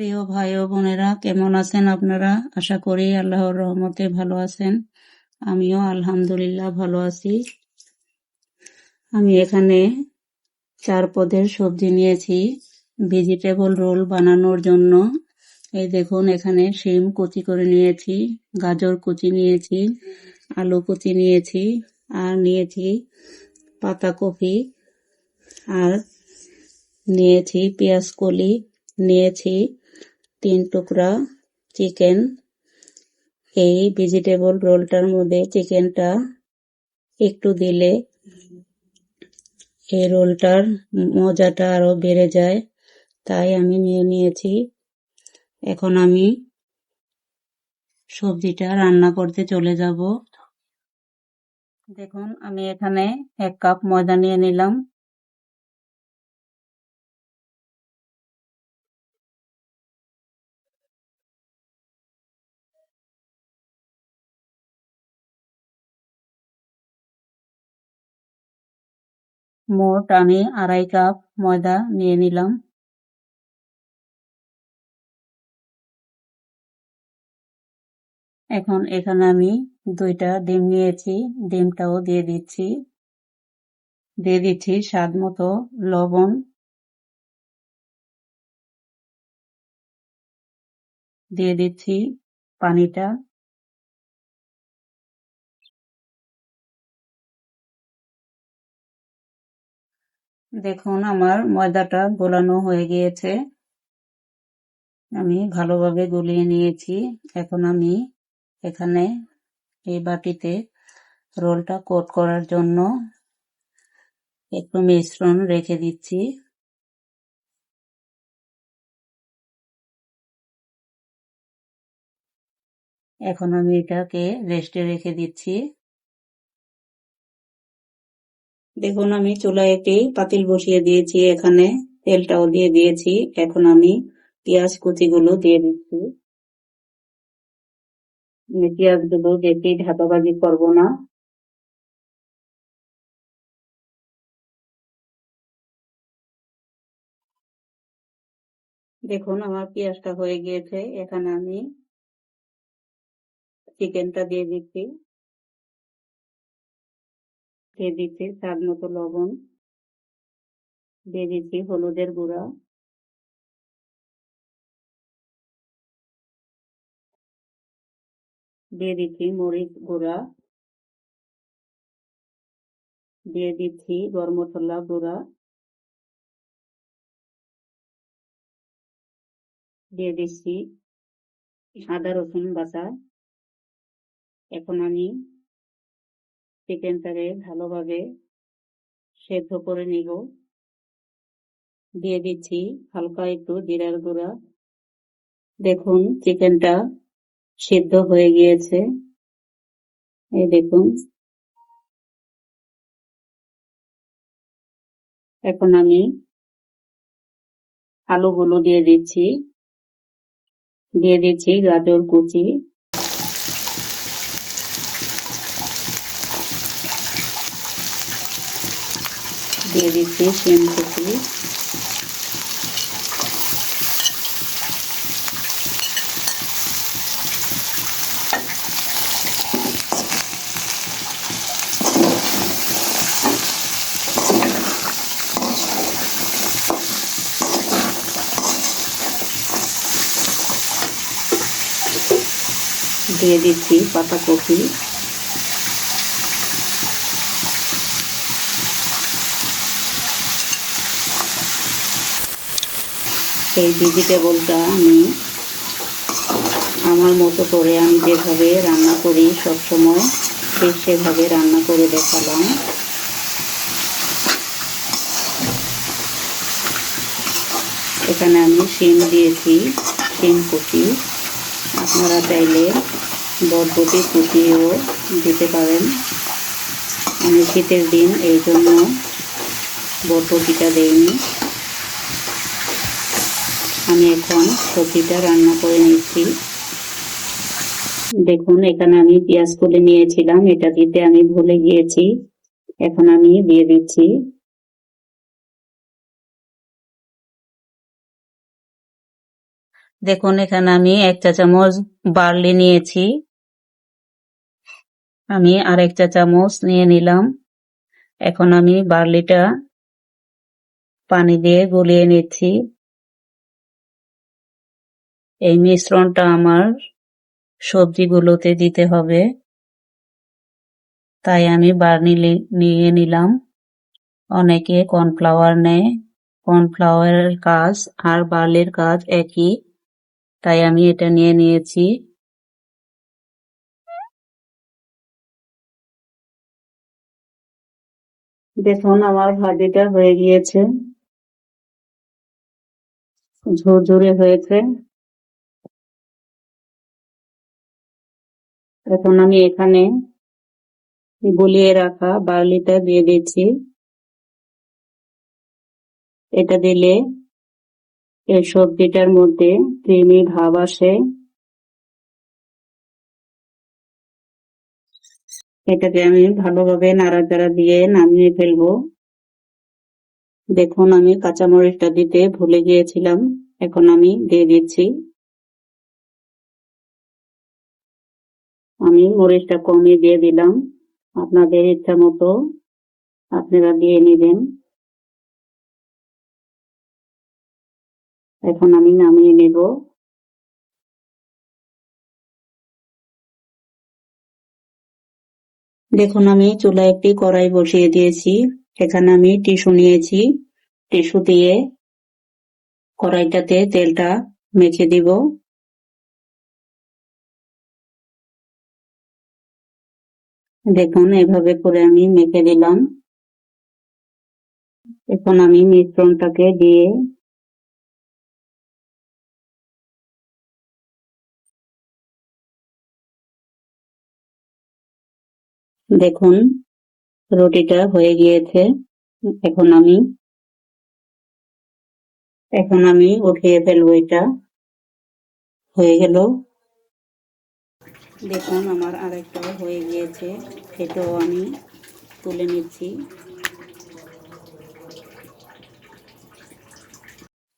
প্রিয় ভাই ও বোনেরা, কেমন আছেন আপনারা? আশা করি আল্লাহর রহমতে ভালো আছেন। আমিও আলহামদুলিল্লাহ ভালো আছি। আমি এখানে 4 পদের সবজি নিয়েছি ভেজিটেবল রোল বানানোর জন্য। এই দেখুন, এখানে শিম কুচি করে নিয়েছি, গাজর কুচি নিয়েছি, আলু কুচি নিয়েছি, আর নিয়েছি পাতাকপি, আর নিয়েছি পেঁয়াজ কলি, নিয়েছি 3 টুকরা চিকেন। এই ভেজিটেবল রোলটার মধ্যে চিকেনটা একটু দিলে এই রোলটার মজাটা আরো বেড়ে যায়, তাই আমি নিয়ে নিয়েছি। এখন আমি সবজিটা রান্না করতে চলে যাব। দেখুন, আমি এখানে 1 কাপ ময়দা নিয়ে নিলাম। মোট আমি 2.5 কাপ ময়দা নিয়ে নিলাম। এখন এখানে আমি 2টা ডিম নিয়েছি, ডিমটাও দিয়ে দিচ্ছি। দিয়ে দিচ্ছি স্বাদ মতো লবণ, দিয়ে দিচ্ছি পানিটা। দেখুন, আমার ময়দাটা গোলানো হয়ে গিয়েছে, আমি ভালোভাবে গলিয়ে নিয়েছি। এখন আমি এখানে এই বাটিতে রোলটা কোট করার জন্য একটু মিশ্রণ রেখে দিচ্ছি। এখন আমি এটাকে রেস্টে রেখে দিচ্ছি। দেখুন, আমি চুলায় একটি পাতিল বসিয়ে দিয়েছি, এখানে তেলটাও দিয়ে দিয়েছি। এখন আমি পেঁয়াজ কুচিগুলো দিয়ে দিচ্ছি। পেঁয়াজগুলো বেশি ভাজাভাজি করব না। দেখুন, আমার পেঁয়াজটা হয়ে গিয়েছে। এখানে আমি চিকেনটা দিয়ে দিচ্ছি। দিয়ে দিচ্ছি স্বাদ মতো লবণ, দিয়ে দিচ্ছি হলুদের গুঁড়া, দিয়ে দিচ্ছি মরিচ গুঁড়া, দিয়ে দিচ্ছি গরম মশলা গুঁড়া, দিয়ে দিচ্ছি আদা রসুন বাটা। এখন আমি চিকেনটাকে ভালোভাবে সেদ্ধ করে নিব। দিয়ে দিচ্ছি হালকা একটু জিরার গুঁড়া। দেখুন, চিকেনটা সিদ্ধ হয়ে গিয়েছে, এই দেখুন। এখন আমি আলুগুলো দিয়ে দিচ্ছি। দিয়ে দিচ্ছি গাজর কুচি, দিয়ে দিচ্ছি শিম কুচি, দিয়ে দিচ্ছি পাতাকপি, এই ভেজিটেবলটা আমি আমার মতো করে, আমি যেভাবে রান্না করি সবসময় ঠিক সেভাবে রান্না করে দেখালাম। এখানে আমি শিম দিয়েছি, শিম কুচি। আপনারা চাইলে বরবটি কুচিও দিতে পারেন। আমি শীতের দিন এই জন্য বরবটিটা দেইনি। আমি এখন সবজিটা রান্না করে নিচ্ছি। দেখুন, এখানে আমি পেঁয়াজ কুচি নিয়েছিলাম, এটা দিতে আমি ভুলে গিয়েছি। এখন আমি দিয়ে দিচ্ছি। দেখুন এখানে আমি 1 চা চামচ বার্লি নিয়েছি। আমি আরেক চা চামচ নিয়ে নিলাম। এখন আমি বার্লিটা পানি দিয়ে গলিয়ে নিচ্ছি। এই মিশ্রণটা আমার সবজিগুলোতে দিতে হবে, তাই আমি বার্লি নিয়ে নিলাম। অনেকে কর্নফ্লাওয়ার নেয়, কর্নফ্লাওয়ারের কাজ আর বার্লির কাজ একই, তাই আমি এটা নিয়ে নিয়েছি। দেখুন আমার ভাজিটা হয়ে গিয়েছে, ঝুরঝুরে হয়েছে। এখন আমি এখানে গুলিয়ে রাখা বার্লিটা দিয়ে দিচ্ছি। এটা দিলে এই সবজিটার মধ্যে ক্রিমি ভাব আসে। এটাকে আমি ভালোভাবে নাড়াচাড়া দিয়ে নামিয়ে ফেলবো। দেখুন আমি কাঁচামরিচটা দিতে ভুলে গিয়েছিলাম, এখন আমি দিয়ে দিচ্ছি। আমি মরিচটা কমিয়ে দিয়ে দিলাম, আপনাদের ইচ্ছা মতো আপনারা দিয়ে নেবেন। এখন আমি নামিয়ে নেব। দেখুন আমি চুলায় একটি কড়াই বসিয়ে দিয়েছি। এখানে আমি টিস্যু নিয়েছি, টিস্যু দিয়ে কড়াইটাতে তেলটা মেখে দিব। দেখুন এভাবে করে আমি মেখে দিলাম। এখন আমি মিশ্রণটাকে দিয়ে দেখুন রুটিটা হয়ে গিয়েছে। এখন আমি উঠিয়ে ফেলবো, এটা হয়ে গেল। দেখুন আমার আরেকটা হয়ে গিয়েছে, এটাও আমি তুলে নিচ্ছি।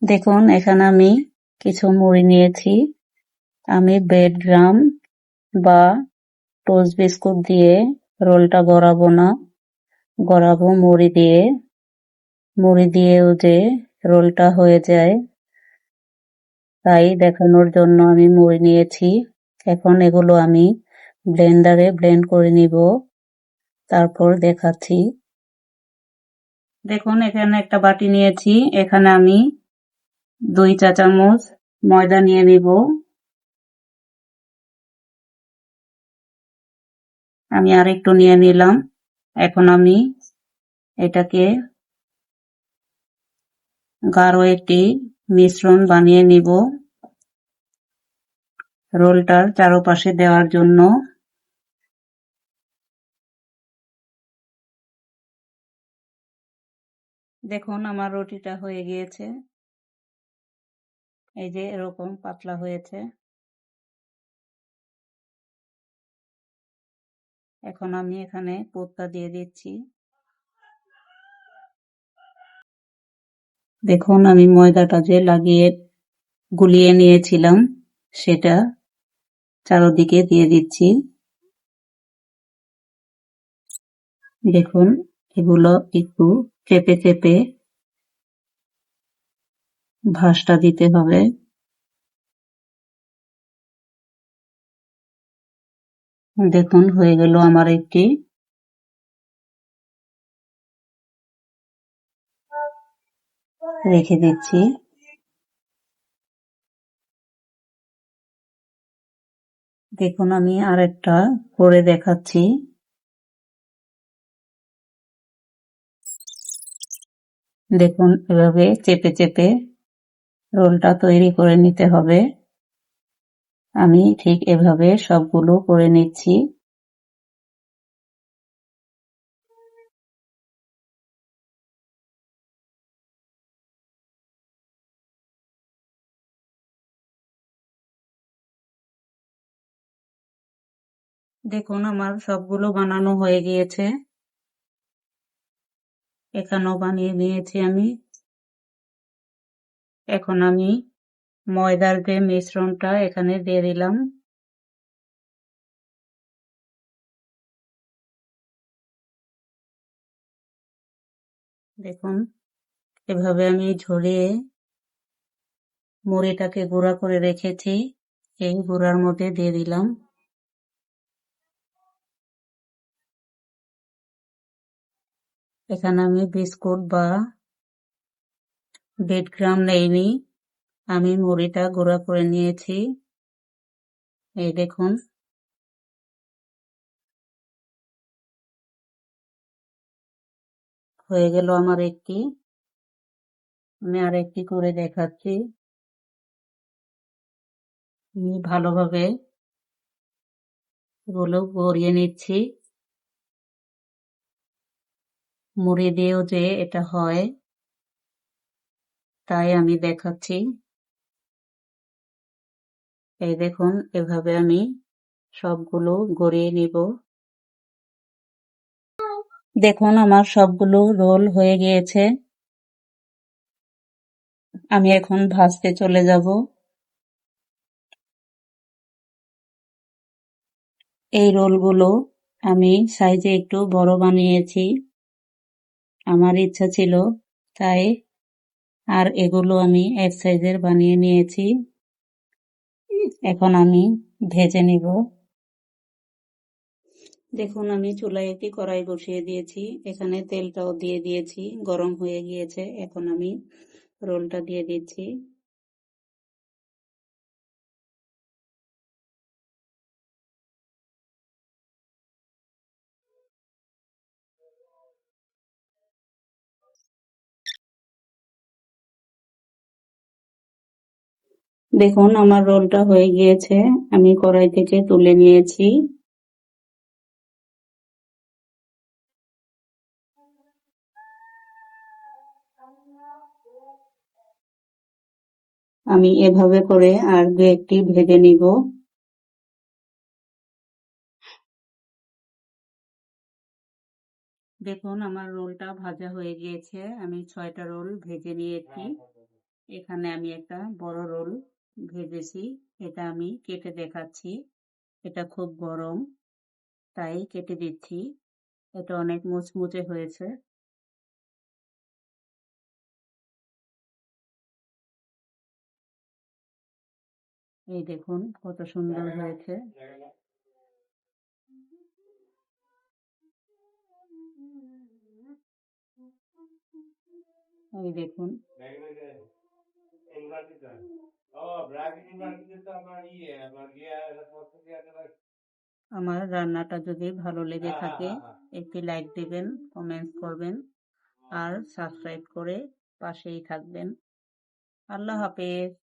দেখুন এখানে আমি কিছু মুড়ি নিয়েছি। আমি ব্রেড গ্রাম বা টোস্ট বিস্কুট দিয়ে রোলটা গড়াবো না, গড়াবো মুড়ি দিয়ে। মুড়ি দিয়েও যে রোলটা হয়ে যায়, তাই দেখানোর জন্য আমি মুড়ি নিয়েছি। এখন এগুলো আমি ব্লেন্ডারে ব্লেন্ড করে নিব, তারপর দেখাচ্ছি। দেখুন এখানে একটা বাটি নিয়েছি, এখানে আমি 2 চা চামচ ময়দা নিয়ে নিব। আমি আরেকটু নিয়ে নিলাম। এখন আমি এটাকে গাঢ় একটি মিশ্রণ বানিয়ে নিব রোলটার চারপাশে দেওয়ার জন্য। দেখুন আমার রুটিটা হয়ে গিয়েছে, এই যে এরকম পাতলা হয়েছে। এখন আমি এখানে পুরটা দিয়ে দিচ্ছি। দেখুন আমি ময়দাটা যে লাগিয়ে গুলিয়ে নিয়েছিলাম, সেটা চারদিকে দিয়ে দিচ্ছি। দেখুন এগুলো একটু চেপে চেপে ভাঁজটা দিতে হবে। দেখুন হয়ে গেল আমার একটি। রেখে দিচ্ছি। দেখুন আমি আরেকটা করে দেখাচ্ছি। দেখুন এভাবে চেপে চেপে রোলটা তৈরি করে নিতে হবে। আমি ঠিক এভাবে সবগুলো করে নিচ্ছি। দেখুন আমার সবগুলো বানানো হয়ে গিয়েছে। এখানেও বানিয়ে নিয়েছি আমি। এখন আমি ময়দার যে মিশ্রণটা এখানে দিয়ে দিলাম। দেখুন এভাবে আমি ঝরিয়ে মুড়িটাকে গুঁড়া করে রেখেছি, এই গুঁড়ার মধ্যে দিয়ে দিলাম। এখানে আমি বিস্কুট বা ব্রেড ক্রাম্ব নেইনি, আমি মুড়িটা গুঁড়া করে নিয়েছি। এই দেখুন হয়ে গেল আমার একটি, আমি আর একটি করে দেখাচ্ছি। আমি ভালোভাবে এগুলো গড়িয়ে নিচ্ছি। মুড়ি দিয়েও যে এটা হয় তাই আমি দেখাচ্ছি। এই দেখুন এভাবে আমি সবগুলো গড়িয়ে নিব। দেখুন আমার সবগুলো রোল হয়ে গিয়েছে, আমি এখন ভাজতে চলে যাব। এই রোলগুলো আমি সাইজে একটু বড় বানিয়েছি, আমার ইচ্ছা ছিল তাই, আর এগুলো আমি এক সাইজের বানিয়ে নিয়েছি। এখন আমি ভেজে নিব। দেখুন আমি চুলায় একটি কড়াই বসিয়ে দিয়েছি, এখানে তেলটাও দিয়ে দিয়েছি, গরম হয়ে গিয়েছে। এখন আমি রোলটা দিয়ে দিচ্ছি। দেখুন আমার রোলটা হয়ে গিয়েছে, আমি কড়াই থেকে তুলে নিয়েছি। আমি এভাবে করে আর দু একটি ভেজে নিব। দেখুন আমার রোলটা ভাজা হয়ে গিয়েছে, আমি 6টা রোল ভেজে নিয়েছি। এখানে আমি একটা বড় রোল ভেজেছি, এটা আমি কেটে দেখাচ্ছি। এটা খুব গরম তাই কেটে দিচ্ছি, এটা অনেক মুচমুচে হয়েছে। এই দেখুন কত সুন্দর হয়েছে। এই দেখুন আমার রান্নাটা যদি ভালো লেগে থাকে একটি লাইক দিবেন, কমেন্টস করবেন আর সাবস্ক্রাইব করে পাশেই থাকবেন। আল্লাহ হাফেজ।